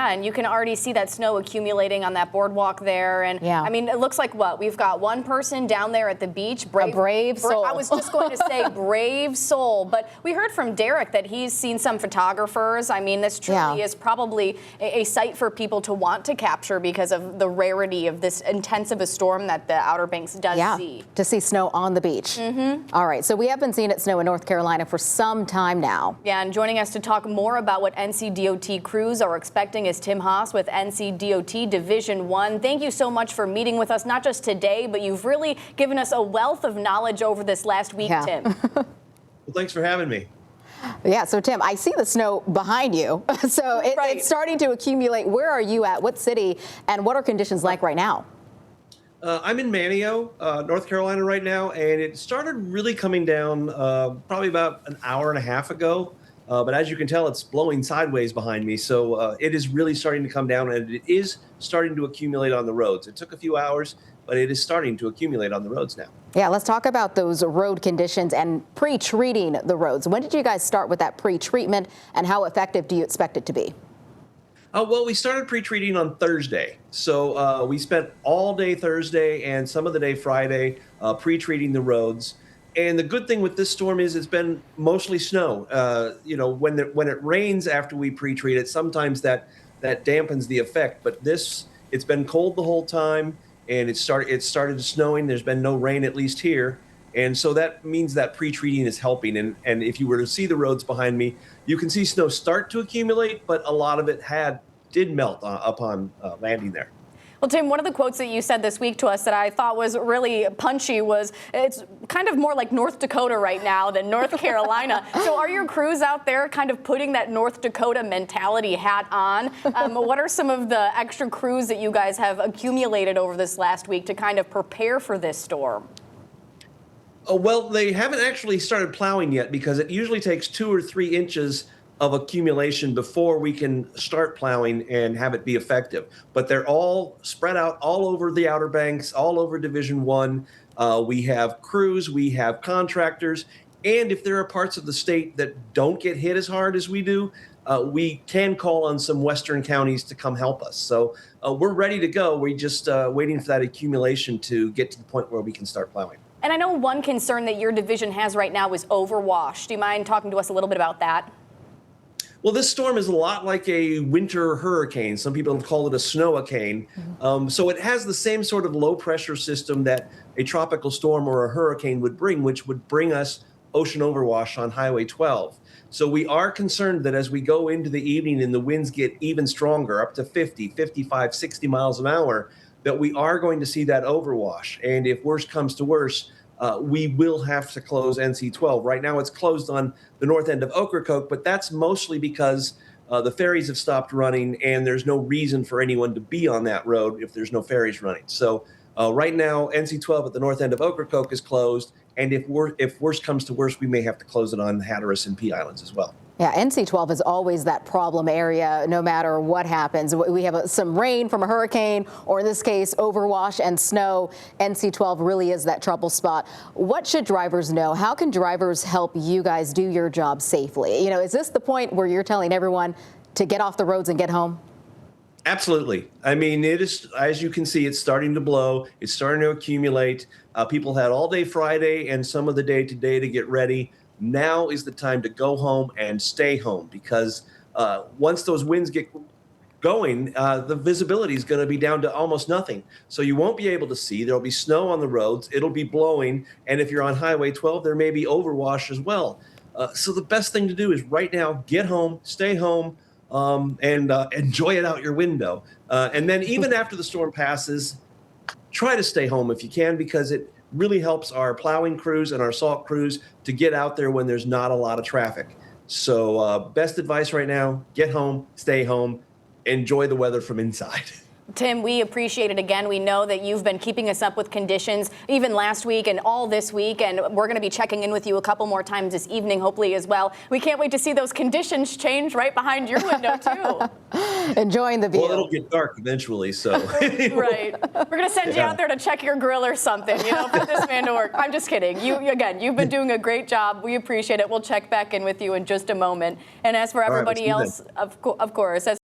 Yeah, and you can already see that snow accumulating on that boardwalk there. And yeah. I mean, it looks like what? We've got one person down there at the beach. A brave soul. I was just going to say brave soul. But we heard from Derek that he's seen some photographers. I mean, this truly is probably a sight for people to want to capture because of the rarity of this intense of a storm that the Outer Banks does see. To see snow on the beach. All right, so we have been seeing it snow in North Carolina for some time now. Yeah, and joining us to talk more about what NCDOT crews are expecting is Tim Haas with NCDOT Division 1. Thank you so much for meeting with us, not just today, but you've really given us a wealth of knowledge over this last week, Tim. Well, thanks for having me. Yeah, so Tim, I see the snow behind you. So it's starting to accumulate. Where are you at? What city? And what are conditions like right now? I'm in Manteo, North Carolina right now, and it started really coming down probably about an hour and a half ago. But as you can tell, it's blowing sideways behind me. So it is really starting to come down, and it is starting to accumulate on the roads. It took a few hours, but it is starting to accumulate on the roads now. Yeah, let's talk about those road conditions and pre-treating the roads. When did you guys start with that pre-treatment, and how effective do you expect it to be? Well, we started pre-treating on Thursday. So we spent all day Thursday and some of the day Friday pre-treating the roads. And the good thing with this storm is it's been mostly snow. You know, when it rains after we pre-treat it, sometimes that dampens the effect. But it's been cold the whole time, and it started snowing. There's been no rain, at least here. And so that means that pre-treating is helping. And if you were to see the roads behind me, you can see snow start to accumulate, but a lot of it did melt upon landing there. Well, Tim, one of the quotes that you said this week to us that I thought was really punchy was, it's kind of more like North Dakota right now than North Carolina. So are your crews out there kind of putting that North Dakota mentality hat on? What are some of the extra crews that you guys have accumulated over this last week to kind of prepare for this storm? Well, they haven't actually started plowing yet because it usually takes 2 or 3 inches of accumulation before we can start plowing and have it be effective. But they're all spread out all over the Outer Banks, all over Division 1. We have crews, we have contractors, and if there are parts of the state that don't get hit as hard as we do, we can call on some western counties to come help us. So we're ready to go. We're just waiting for that accumulation to get to the point where we can start plowing. And I know one concern that your division has right now is overwash. Do you mind talking to us a little bit about that? Well, this storm is a lot like a winter hurricane. Some people call it a snow-a-cane. So it has the same sort of low-pressure system that a tropical storm or a hurricane would bring, which would bring us ocean overwash on Highway 12. So we are concerned that as we go into the evening and the winds get even stronger, up to 50, 55, 60 miles an hour, that we are going to see that overwash. And if worse comes to worse, we will have to close NC-12. Right now it's closed on the north end of Ocracoke, but that's mostly because the ferries have stopped running and there's no reason for anyone to be on that road if there's no ferries running. So right now NC-12 at the north end of Ocracoke is closed, and if worse comes to worse, we may have to close it on Hatteras and Pea Islands as well. Yeah, NC-12 is always that problem area, no matter what happens. We have some rain from a hurricane, or in this case, overwash and snow. NC-12 really is that trouble spot. What should drivers know? How can drivers help you guys do your job safely? You know, is this the point where you're telling everyone to get off the roads and get home? Absolutely. I mean, it is, as you can see, it's starting to blow. It's starting to accumulate. People had all day Friday and some of the day today to get ready. Now is the time to go home and stay home, because once those winds get going, the visibility is going to be down to almost nothing. So you won't be able to see. There'll be snow on the roads. It'll be blowing. And if you're on Highway 12, there may be overwash as well. So the best thing to do is right now, get home, stay home, and enjoy it out your window. And then even after the storm passes, try to stay home if you can, because it really helps our plowing crews and our salt crews to get out there when there's not a lot of traffic. So best advice right now, get home, stay home, enjoy the weather from inside. Tim, we appreciate it again. We know that you've been keeping us up with conditions even last week and all this week, and we're going to be checking in with you a couple more times this evening, hopefully, as well. We can't wait to see those conditions change right behind your window, too. Enjoying the view. Well, it'll get dark eventually, so. Right. We're going to send you out there to check your grill or something, you know, put this man to work. I'm just kidding. You've been doing a great job. We appreciate it. We'll check back in with you in just a moment. And as for everybody else, of course, as